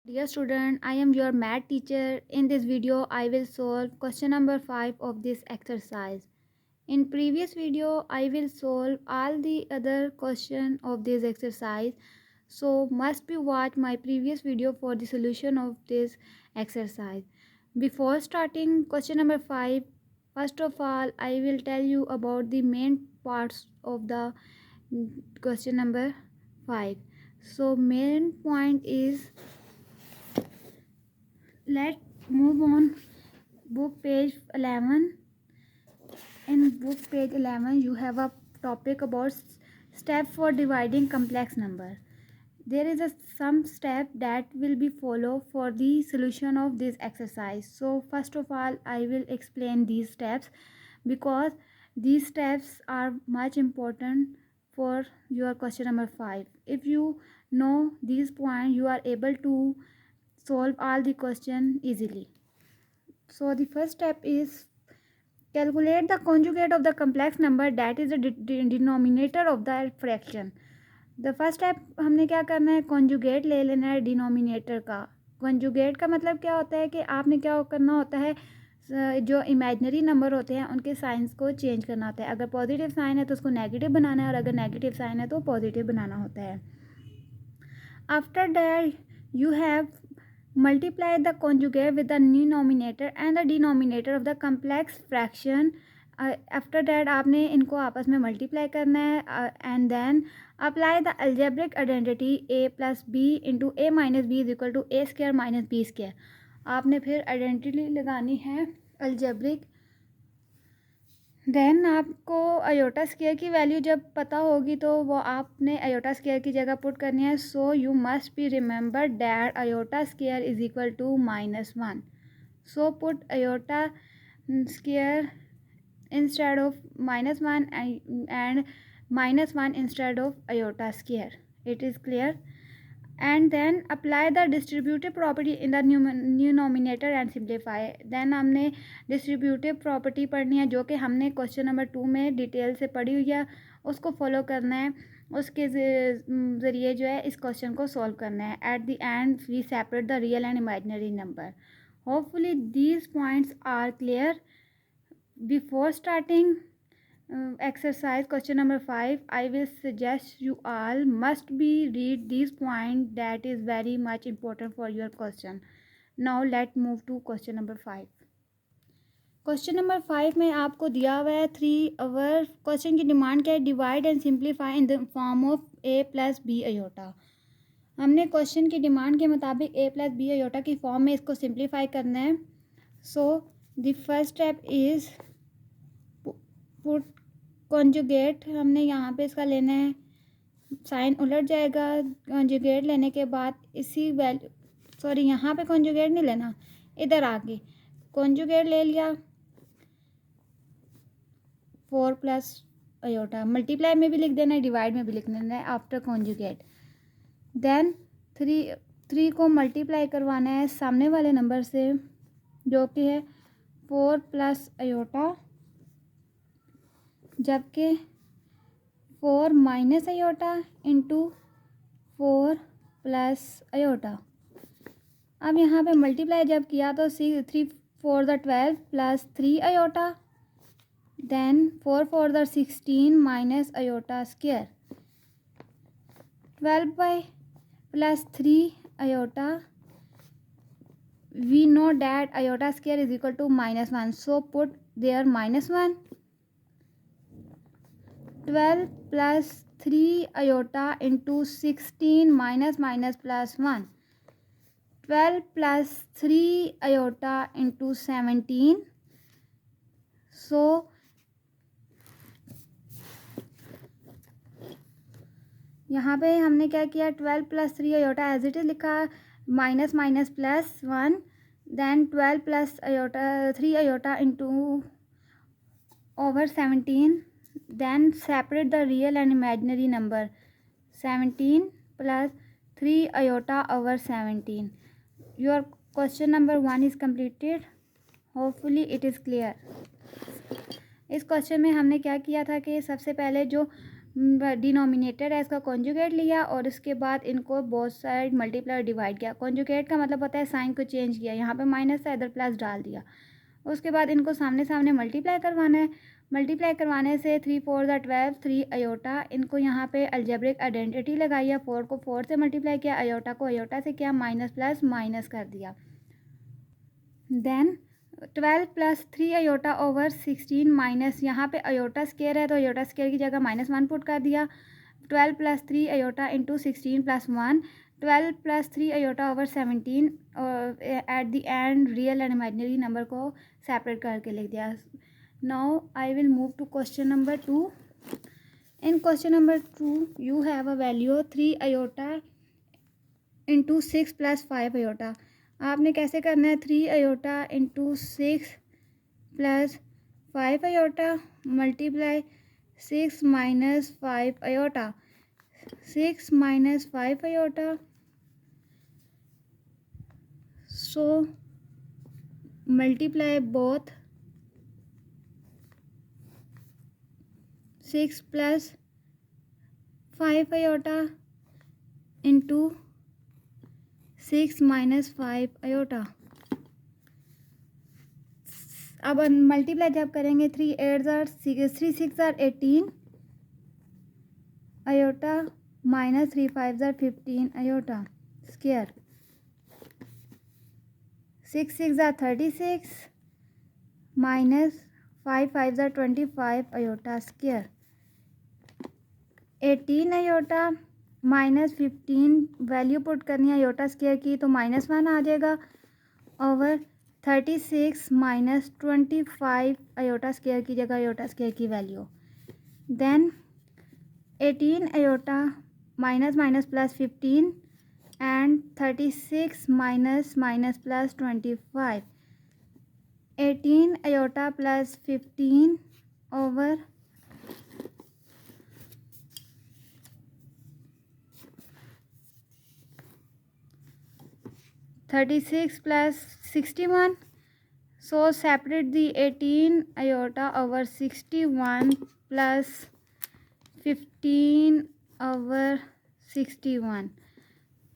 Dear student, I am your math teacher. In this video, I will solve question number 5 of this exercise. In previous video, I will solve all the other question of this exercise. So must be watch my previous video for the solution of this exercise. Before starting question number 5, first of all, I will tell you about the main parts of the question number 5. So main point is, let's move on. Book page 11. In book page 11 you have a topic about step for dividing complex number. There is some step that will be followed for the solution of this exercise. So first of all, I will explain these steps because these steps are much important for your question number 5. If you know these points, you are able to solve all the question easily. So the first step is calculate the conjugate of the complex number that is the denominator of the fraction. The first step हमने क्या करना है, conjugate ले लेना है denominator का. Conjugate का मतलब क्या होता है कि आपने क्या करना होता है, जो इमेजनरी नंबर होते हैं उनके साइंस को चेंज करना होता है. अगर पॉजिटिव साइन है तो उसको नेगेटिव बनाना है और अगर नेगेटिव साइन है तो पॉजिटिव बनाना होता है. After that you have multiply the conjugate with the numerator and the denominator of the complex fraction. After that आपने इनको आपस में multiply करना है and then apply the algebraic identity a plus b into a minus b is equal to a square minus b square. आपने फिर identity लगानी है algebraic. देन आपको अयोटा स्क्वायर की वैल्यू जब पता होगी तो वो आपने अयोटा स्क्वायर की जगह पुट करनी है. So you must be remember that iota square is equal to -1. So put iota square instead of -1 and -1 instead of iota square. It is clear. And then apply the distributive property in the numerator and simplify. then हमने distributive property पढ़नी है जो कि हमने question number 2 में detail से पढ़ी हुई है, उसको फॉलो करना है. उसके ज़रिए जो है इस क्वेश्चन को सॉल्व करना है. At the end we separate the real and imaginary number. Hopefully these points are clear. Before starting exercise question number 5, I will suggest you all must be read these points that is very much important for your question. Now let's move to question number 5. Question number 5 में आपको दिया हुआ है 3 our. Question की demand क्या है, divide and simplify in the form of a plus b iota. हमने question की डिमांड के मुताबिक a प्लस बी अयोटा की फॉर्म में इसको सिंप्लीफाई करना है. So the first step is put conjugate. हमने यहाँ पे इसका लेना है, साइन उलट जाएगा. कॉन्जुगेट लेने के बाद इसी वैल्यू, सॉरी यहाँ पे कॉन्जुगेट नहीं लेना, इधर आके कॉन्जुगेट ले लिया 4 प्लस अयोटा. मल्टीप्लाई में भी लिख देना है, डिवाइड में भी लिख देना है आफ्टर कॉन्जुगेट. देन 3 को मल्टीप्लाई करवाना है सामने वाले नंबर से जो कि है 4 प्लस अयोटा, जबकि 4 minus iota into 4 plus iota. अब यहाँ पे मल्टीप्लाई जब किया तो 3 4 द 12 प्लस 3 अयोटा, देन 4 4 द 16 minus iota square. 12 by plus 3 iota. We know that iota square is equal to -1. So put there -1. 12 plus 3 iota into 16 minus plus 1. 12 plus 3 iota into 17. So यहाँ पे हमने क्या किया, 12 plus 3 iota as it is लिखा, minus minus plus 1. Then 12 plus iota 3 iota into over 17. then separate the real and imaginary number. 17 plus 3 iota over 17. Your question number 1 is completed. Hopefully it is clear. इस question में हमने क्या किया था कि सबसे पहले जो डिनोमिनेटर है इसका कॉन्जुगेट लिया और उसके बाद इनको बोथ साइड मल्टीप्लाई और डिवाइड किया। कॉन्जुगेट का मतलब होता है साइन को चेंज किया, यहाँ पे माइनस था इधर प्लस डाल दिया। उसके बाद इनको सामने सामने मल्टीप्लाई करवाना है। मल्टीप्लाई करवाने से 3 4 12 3 अयोटा, इनको यहाँ पे अलजेब्रिक आइडेंटिटी लगाई है। 4 को 4 से मल्टीप्लाई किया, अयोटा को अयोटा से किया, माइनस प्लस माइनस कर दिया। Then 12 plus 3 iota over 16 minus, यहाँ पे अयोटा स्केयर है तो अयोटा स्केयर की जगह -1 पुट कर दिया। 12 plus 3 iota into 16 plus 1, 12 plus 3 iota over 17 at the end real and imaginary number को सेपरेट करके लिख दिया। Now I will move to question number 2। In question number 2 you have a value 3 iota into 6 plus 5 iota. आपने कैसे करना है, 3 iota into 6 plus 5 iota multiply 6 minus 5 iota, 6 minus 5 iota, so multiply both 6 plus 5 iota into 6 minus 5 iota. अब multiply जब करेंगे 3 8 3 6 18 iota minus 3 5 15 iota square, 6 6 36 minus 5 5 25 iota square, 18 iota minus 15 value put करनी है aorta square की तो -1 आ जाएगा over 36 minus 25 iota square की जगह अयोटा स्क्वायर की value. Then 18 iota minus minus plus 15 and 36 minus minus plus 25, 18 iota plus 15 over 36 plus 61. So separate the 18 iota over 61 plus 15 over 61.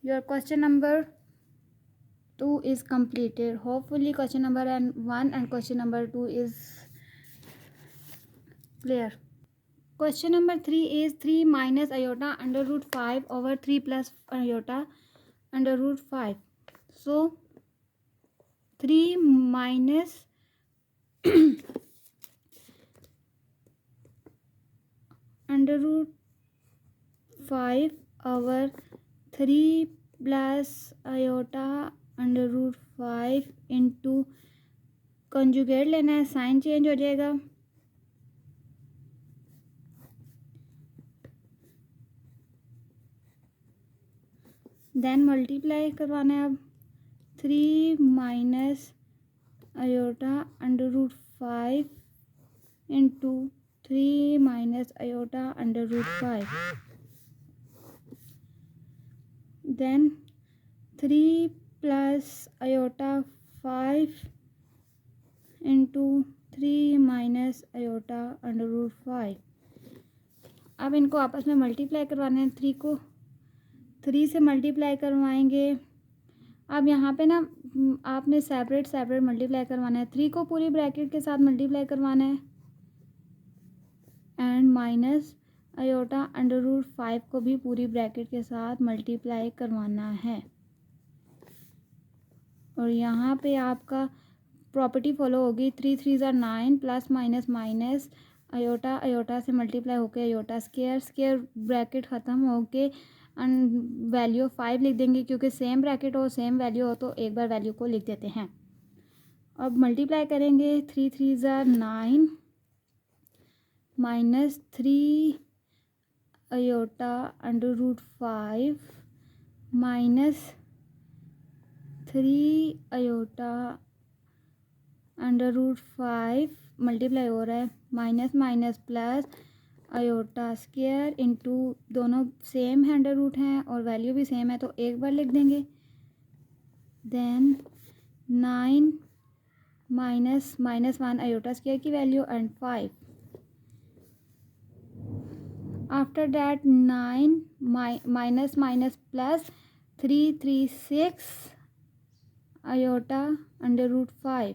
Your question number 2 is completed. Hopefully question number 1 and question number 2 is clear. Question number 3 is 3 minus iota under root 5 over 3 plus iota under root 5. So 3 minus under root 5 over 3 plus iota under root 5 into conjugate लेना है, sign change हो जाएगा। Then multiply करवाना है अब 3 minus iota under root 5 into 3 minus iota under root 5, then 3 plus iota 5 into 3 minus iota under root 5। अब इनको आपस में मल्टीप्लाई करवाना है, 3 को 3 से मल्टीप्लाई करवाएंगे। अब यहाँ पे ना आपने सेपरेट सेपरेट मल्टीप्लाई करवाना है, 3 को पूरी ब्रैकेट के साथ मल्टीप्लाई करवाना है and minus iota under root 5 को भी पूरी ब्रैकेट के साथ मल्टीप्लाई करवाना है। और यहाँ पे आपका प्रॉपर्टी फॉलो होगी, 3 3 9 plus minus minus iota iota से मल्टीप्लाई होके अयोटा स्क्वायर स्क्वायर ब्रैकेट ख़त्म होके वैल्यू 5 लिख देंगे, क्योंकि सेम ब्रैकेट हो सेम वैल्यू हो तो एक बार वैल्यू को लिख देते हैं। अब मल्टीप्लाई करेंगे, 3 3 9 minus 3 iota under root 5 minus 3 iota under root 5 multiply हो रहा है, minus minus plus iota square into दोनों सेम है अंडर रूट हैं और वैल्यू भी सेम है तो एक बार लिख देंगे। Then 9 minus minus 1 iota square की value and 5 after that 9 minus minus plus 336 iota under root 5,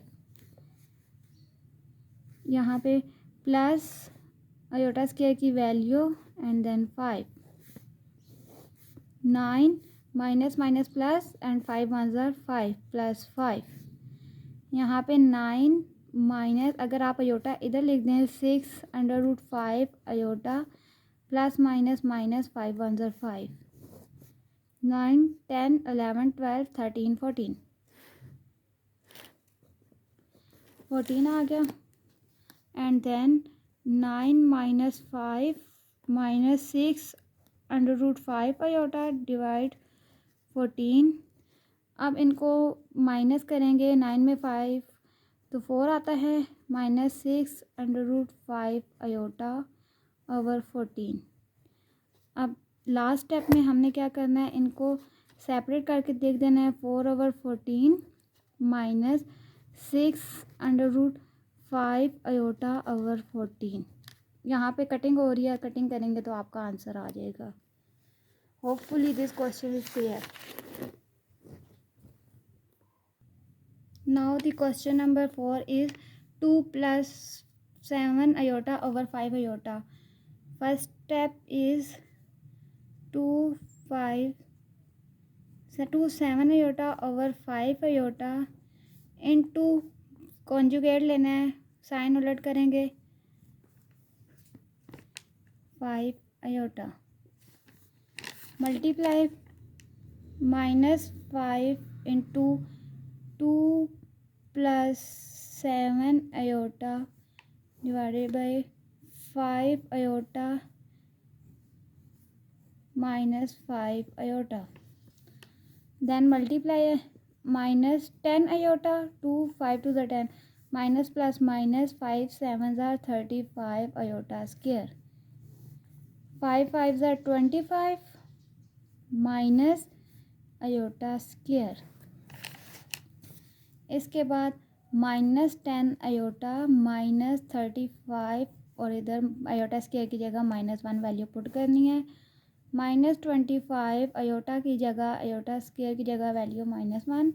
यहाँ पे प्लस आयोटा स्क्वायर की value and then 5, 9 minus minus plus and 5 one ज़ार 5 प्लस 5, यहाँ पे 9 माइनस, अगर आप अयोटा इधर लिख दें 6 under root 5 iota plus minus minus 5 one ज़ार 5, 9 10 11 12 13 14 आ गया and then 9 minus 5 minus 6 under root 5 iota divide 14। अब इनको माइनस करेंगे, 9 में 5 तो 4 आता है, minus 6 under root 5 iota over 14। अब लास्ट स्टेप में हमने क्या करना है, इनको सेपरेट करके देख देना है, 4 over 14 minus 6 under root 5 iota over 14। यहाँ पे कटिंग हो रही है, कटिंग करेंगे तो आपका आंसर आ जाएगा। Hopefully this question is clear. Now the question number 4 is 2 plus 7 iota over 5 iota. First step is 2 7 iota over 5 iota into conjugate लेना है, साइन उलट करेंगे 5 iota multiply -5 into 2 plus 7 iota divided by 5 iota -5 iota, then multiply -10 iota 2 5 to the 10 minus plus minus 5 7 ज़ार 35 aorta square, 5 5 ज़ार 25 minus iota square. इसके बाद -10 aorta -35 और इधर अयोटा स्क्वायर की जगह -1 वैल्यू पुट करनी है, -25 अयोटा की जगह, अयोटा स्क्वायर की जगह value -1,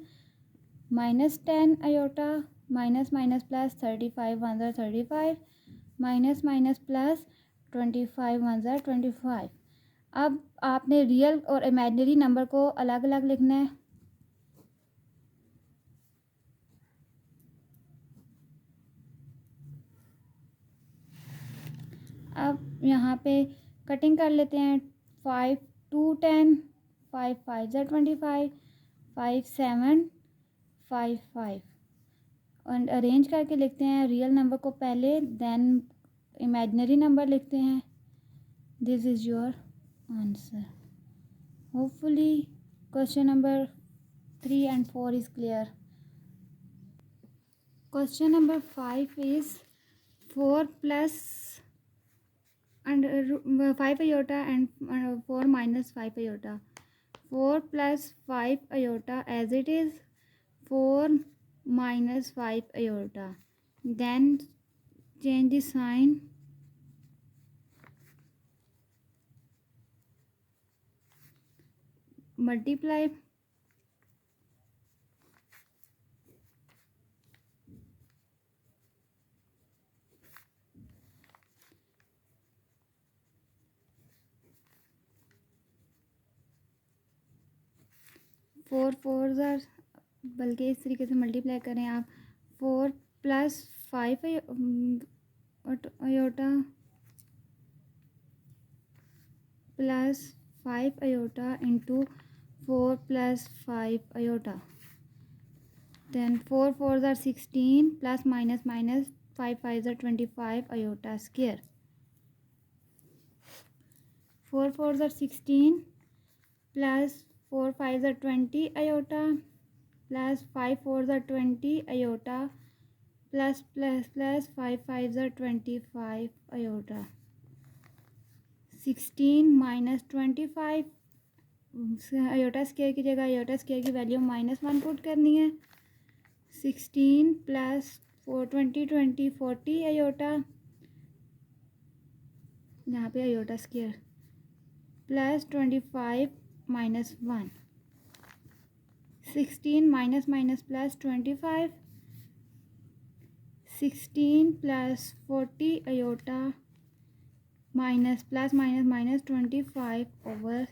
-10 iota minus minus plus 35 one ज़ार 35 माइनस माइनस प्लस 25 वन ज़ार 25। अब आपने रियल और इमेजिनरी नंबर को अलग अलग लिखना है। अब यहाँ पे कटिंग कर लेते हैं, 5 2 10 5 5 ज़ार 25 5 7 5 5 और अरेंज करके लिखते हैं, रियल नंबर को पहले देन इमेजिनरी नंबर लिखते हैं। This is your answer. Hopefully question number 3 and 4 is clear. Question number 5 is 4 plus under 5 iota and 4 minus 5 iota. 4 plus 5 iota as it is, 4 minus 5 iota. Then change the sign. Multiply 4 4 ज़ार, बल्कि इस तरीके से multiply करें आप, 4 plus 5 iota plus 5 iota into 4 plus 5 iota, then 4 4 ज़ार 16 plus minus minus 5 5 ज़ार 25 iota square, 4 4 ज़ार 16 प्लस 4 5 ज़ार 20 अयोटा प्लस 5 4 ज़ार 20 अयोटा प्लस प्लस प्लस 5 5 ज़ार 25 अयोटा, 16 माइनस 25 अयोटा स्क्वायर की जगह अयोटा स्क्वायर की वैल्यू -1 पुट करनी है, 16 प्लस 4 20 20 40 अयोटा यहाँ पे iota square plus 25 minus 1, 16 minus minus plus 25, 16 plus 40 iota minus plus minus minus 25 over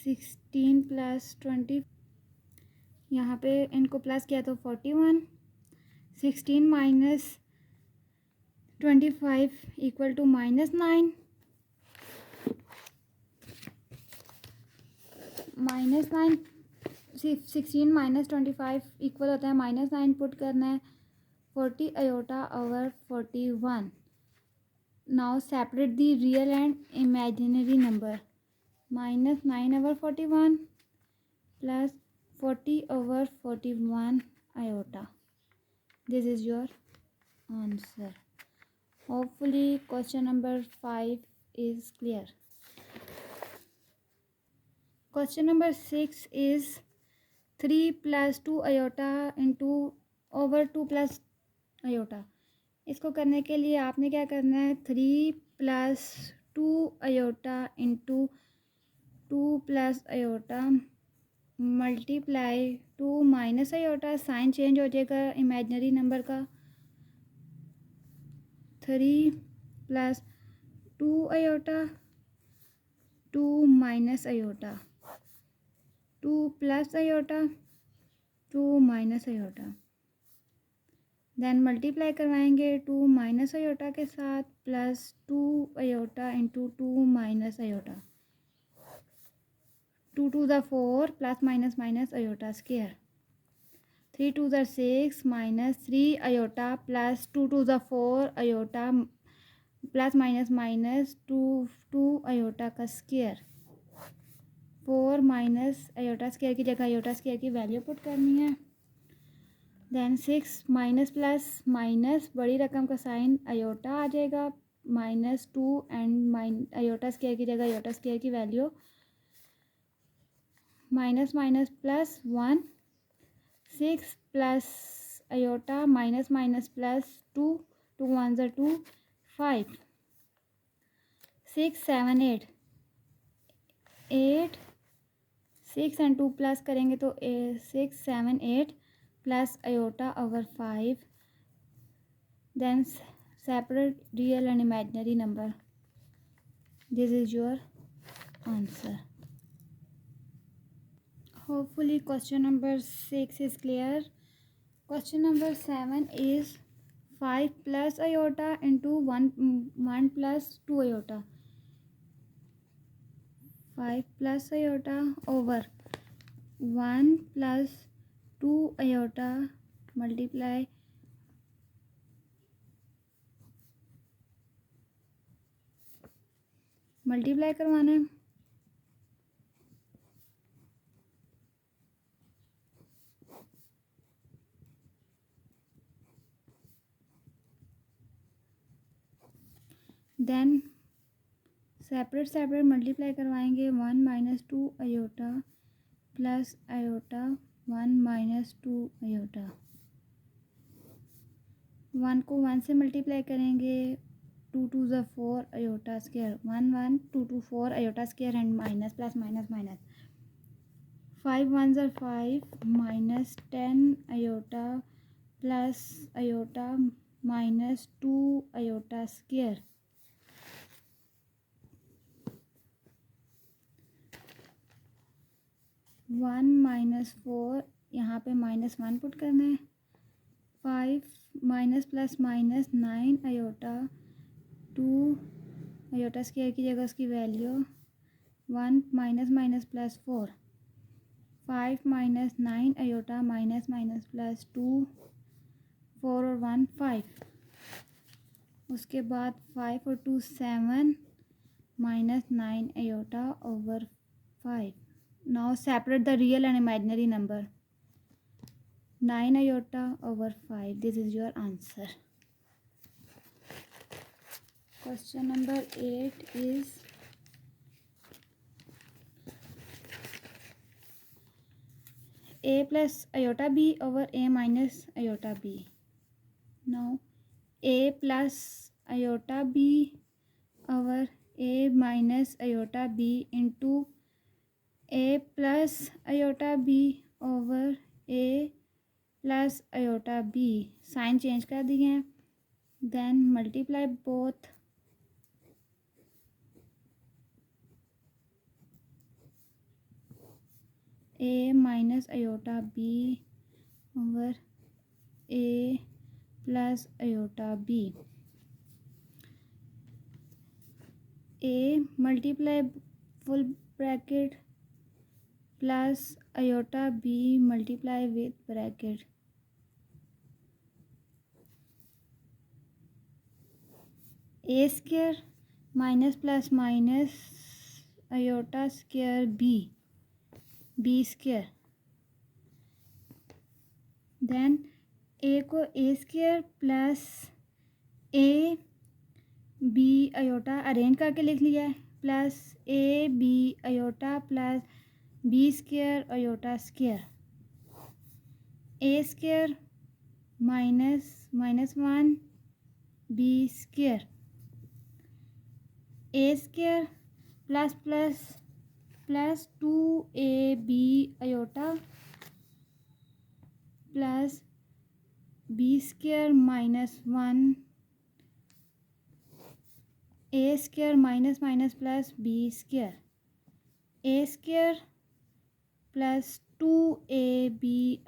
16 plus 20, यहाँ पे इनको प्लस किया तो 41, 16 minus 25 equal to -9, -9, 16 minus 25 equal होता है -9, पुट करना है 40 iota over 41. Now separate the real and imaginary number. -9 over 41 plus 40 over 41 iota. This is your answer. Hopefully question number 5 is clear. Question number 6 is 3 plus 2 iota into over 2 plus iota. इसको करने के लिए आपने क्या करना है, 3 plus 2 iota into 2 plus iota multiply 2 minus iota, sign change हो जाएगा इमेजिनरी नंबर का, 3 plus 2 iota, 2 minus iota, 2 plus iota, 2 minus iota, then multiply करवाएंगे 2 माइनस आयोटा के साथ plus 2 iota into 2 minus iota, 2 to the 4 plus minus minus iota square, 3 to the 6 minus 3 iota plus 2 to the 4 iota plus minus minus 2 iota का square, 4 minus iota square की जगह iota square की value put करनी है, then 6 minus plus minus बड़ी रकम का sign iota आ जाएगा, -2 एंड आयोटा स्क्वायर की जगह आयोटा स्क्वायर की value minus minus plus 1, 6 plus iota minus minus plus 2, 2 1 ज़ा 2, 5, 6 7 8, 8, 6 एंड 2 प्लस करेंगे तो 6 7 8 plus iota over 5, then separate real and imaginary number. This is your answer. Hopefully question number 6 is clear. Question number 7 is 5 plus iota into 1 plus 2 iota. 5 plus iota over 1 plus 2 iota multiply करवाना है. Then separate multiply करवाएंगे 1 minus 2 iota plus iota 1 minus 2 iota, 1 को 1 से multiply करेंगे 2 2 ज़ा 4 iota square, 1 1 2 2 4 iota square and minus plus minus minus, 5 1 ज़ा 5 minus 10 iota plus iota minus 2 iota square, 1 minus 4 यहाँ पे -1 पुट करना है, 5 minus plus minus 9 iota 2 iota square की जगह उसकी value 1 minus minus plus 4, 5 minus 9 iota minus minus plus 2, 4 और 1 5, उसके बाद 5 और 2 7 minus 9 iota over 5. Now separate the real and imaginary number. 9 iota over 5. This is your answer. Question number 8 is a plus iota b over a minus iota b. Now a plus iota b over a minus iota b into a plus iota b over a plus iota b. Sign change कर दिए हैं. Then multiply both a minus iota b over a plus iota b. A multiply full bracket plus iota b multiply with bracket. A square minus plus minus iota square b square. Then a को a square plus a b iota arrange करके लिख लिया है, plus a b iota plus b square iota square. a square minus 1 b square. a square plus plus plus 2ab iota plus b square minus 1 a square minus minus plus b square. a square plus 2ab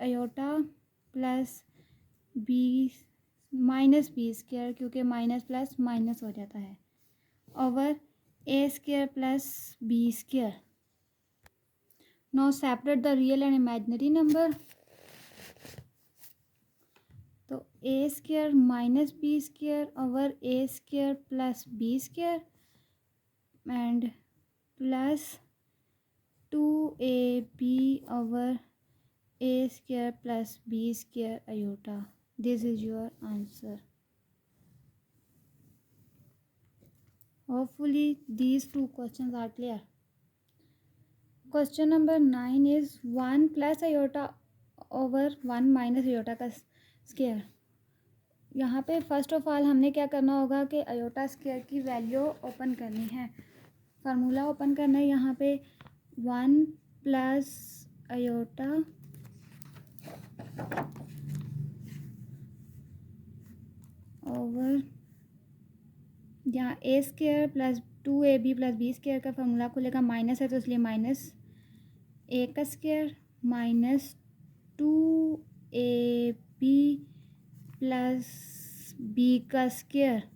iota plus b minus b square, क्योंकि minus plus minus हो जाता है, over a square plus b square. Now separate the real and imaginary number. तो a square minus b square over a square plus b square and plus 2ab over a square plus b square iota. This is your answer. Hopefully these two questions are clear. Question number 9 is 1 plus iota over 1 minus iota का square. यहाँ पे first of all हमने क्या करना होगा कि iota square की value open करनी है, फार्मूला ओपन करना है. यहाँ पे 1 प्लस आयोटा ओवर यहाँ A square plus 2ab plus B square का फार्मूला खुलेगा, माइनस है तो इसलिए माइनस ए का square minus 2ab plus B का स्क्वायर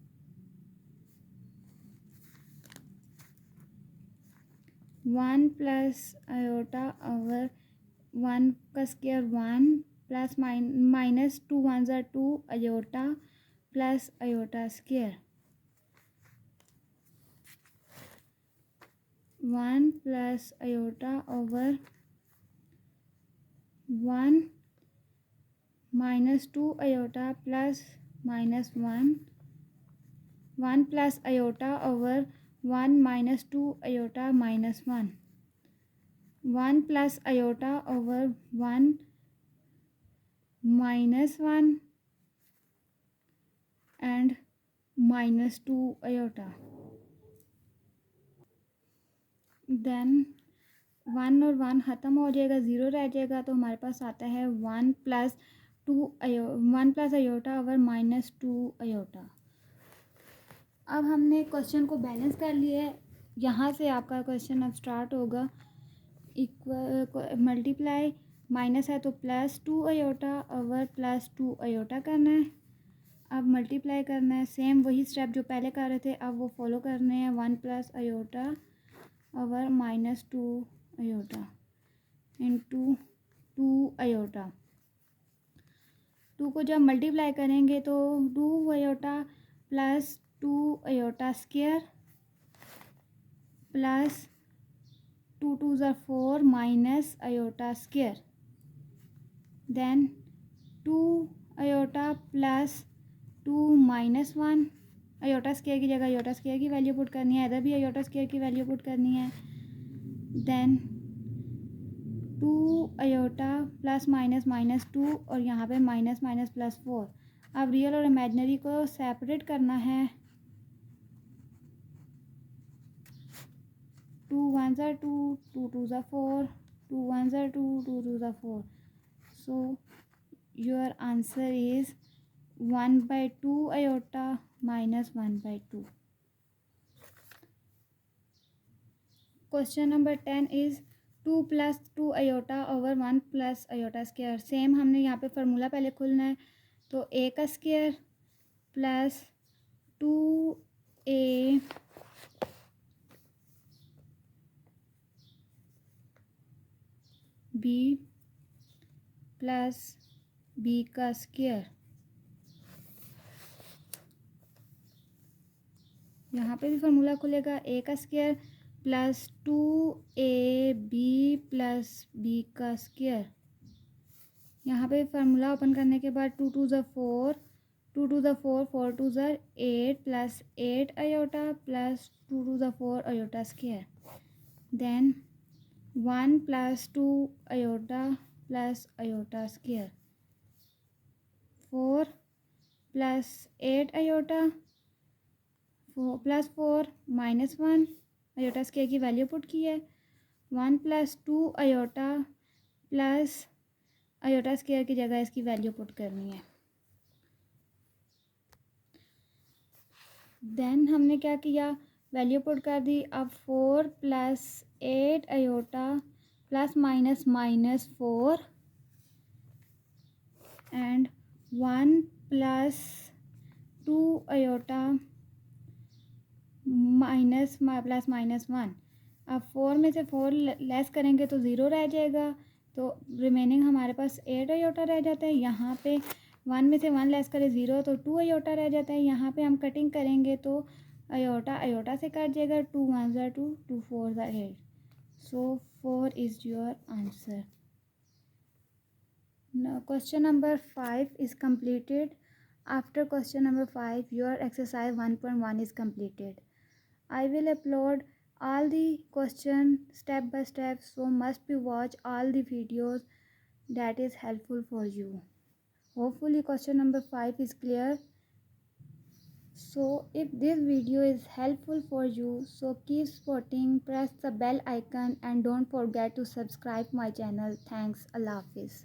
1 प्लस आयोटा ओवर 1 का स्क्वायर 1 प्लस माइनस 2 1 ज़ा 2 iota plus iota square 1 plus iota over 1 minus 2 iota plus minus 1 plus iota over 1 minus 2 iota minus 1 plus iota over 1 minus 1 and minus 2 iota. Then 1 और 1 ख़त्म हो जाएगा, 0 रह जाएगा, तो हमारे पास आता है 1 plus iota over minus 2 iota. अब हमने क्वेश्चन को बैलेंस कर लिया है. यहाँ से आपका क्वेश्चन अब स्टार्ट होगा. इक्वल मल्टीप्लाई माइनस है तो plus 2 iota over plus 2 iota करना है. अब मल्टीप्लाई करना है, सेम वही स्टेप जो पहले कर रहे थे अब वो फॉलो करने हैं. 1 plus iota over minus 2 iota into 2 iota. 2 को जब मल्टीप्लाई करेंगे तो 2 iota plus 2 iota square plus 2 2 ज़ा 4 minus iota square. Then 2 iota plus 2 minus 1 iota square की जगह आयोटा स्क्वायर की वैल्यू पुट करनी है, इधर भी आयोटा स्क्वायर की वैल्यू पुट करनी है. Then 2 iota plus minus minus 2 और यहाँ पे माइनस माइनस प्लस 4. अब रियल और इमेजिनरी को सेपरेट करना है. 2 1s are 2, 2 2s are 4, 2 1s are 2, 2 2s are 4. So your answer is 1/2 iota minus 1/2. Question number 10 is 2 plus 2 iota over 1 plus iota square. Same हमने यहाँ पे फार्मूला पहले खोलना है, तो a का square plus 2a b plus b का square, यहाँ पे भी फार्मूला खुलेगा a का square plus 2ab plus b का स्क्वायर। यहाँ पे फार्मूला ओपन करने के बाद 2 2 ज़ा 4, 2 2 ज़ा 4, 4 2 ज़ा 8 प्लस 8 आयोटा प्लस 2 2 ज़ा 4 iota square, then 1 plus 2 iota plus iota square, 4 plus 8 iota, 4 plus 4 minus 1 iota square की वैल्यू पुट की है, 1 plus 2 iota plus iota square की जगह इसकी वैल्यू पुट करनी है। देन हमने क्या किया, वैल्यू पुट कर दी। अब 4 plus 8 iota plus minus minus 4 and 1 plus 2 iota minus plus minus 1। अब 4 में से 4 लेस करेंगे तो 0 रह जाएगा, तो रिमेनिंग हमारे पास 8 आयोटा रह जाता है। यहाँ पे 1 में से 1 लेस करें 0 तो 2 आयोटा रह जाता है। यहाँ पे हम कटिंग करेंगे तो आयोटा आयोटा से कट जाएगा, 2 1s are 2, 2 4s are 8, so 4 is your answer. Now question number 5 is completed. After question number 5 your exercise 1.1 is completed. I will upload all the question step by step, so must be watch all the videos that is helpful for you. Hopefully question number 5 is clear. So if this video is helpful for you, so keep supporting, press the bell icon and don't forget to subscribe my channel. Thanks. Allah Hafiz.